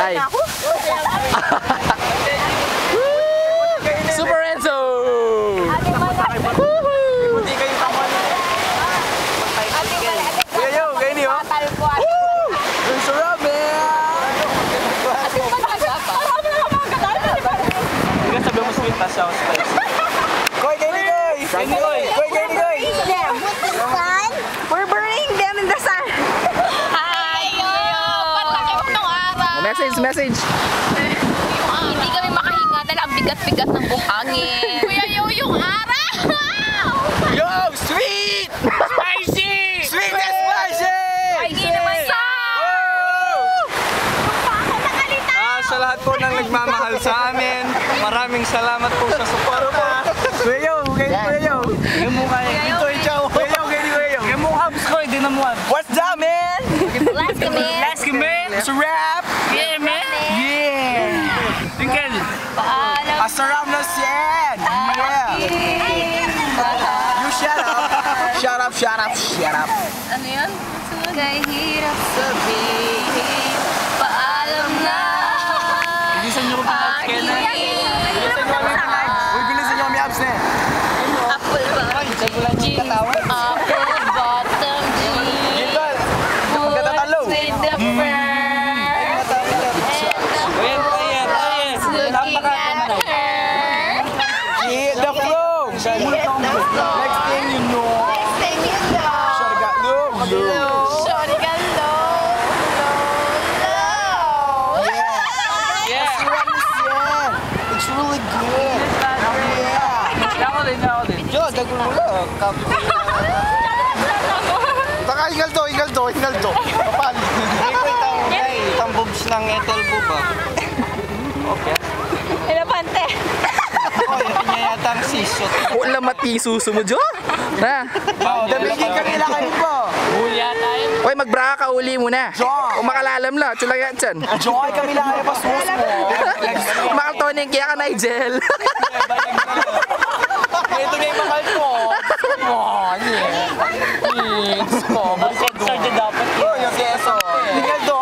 Hi. Super Enzo! Hindi kayo tama na. Kuya yo, kayo niyo? Ang sarap, man! Sabi mo sweet na siya. Koy, kayo ni Koy! Kayo ni Koy! Koy, kayo ni Koy! We're burning them in the sun. Message. Hindi kami makahinga dahil ang bigat-bigat ng buhangin. Kuya Yo, yung araw! Yo, sweet! Spicy! Sweet and spicy! Hindi naman sa... Sa lahat po ng nagmamahal sa amin, maraming salamat po sa suporta. Kuya Yo, Kuya Yo. Yung mukha niya. Ito, ikaw. Kuya Yo, Kuya Yo. Yung mukha ko, hindi na mukha. What's up, man? Last kami. Let's go, man. It's a rap. Yeah, man. Yeah. Tingkel. Paalam. Asarap na siyan. Yeah. You shut up. Shut up, shut up, shut up. Ano yun? Kahirap sabihin, paalam na. Bilisan niyo ko pa. Uy, bilisan niyo kami abs na. Apple bottom jeans. Apple bottom jeans. Tingkel. Magkatatalo. With the fur. Hit the flow. Next thing you know. Shawty got low. Shawty got low. Yes. It's really good. Yeah. Yo, dagol mo lang. Taka, hingal to. Kapal. Itang boobs ng Ethel Booba. Okay. Elepante. Oh, yun niya yata ang sisot. Wala matisuso mo, Jo. Na. Oh, damigin kami lang kayo po. Uy, magbra ka uli muna. Jo. Kung makalalam la, tsulayan dyan. Joy kami lang kayo pa sus mo. Makaltoning kaya ka, Nigel. Ito na yung mahal ko. Oh, yeah. Yes po. Balik ko doon. Dapat yun. Oh, yung keso. Hingal to.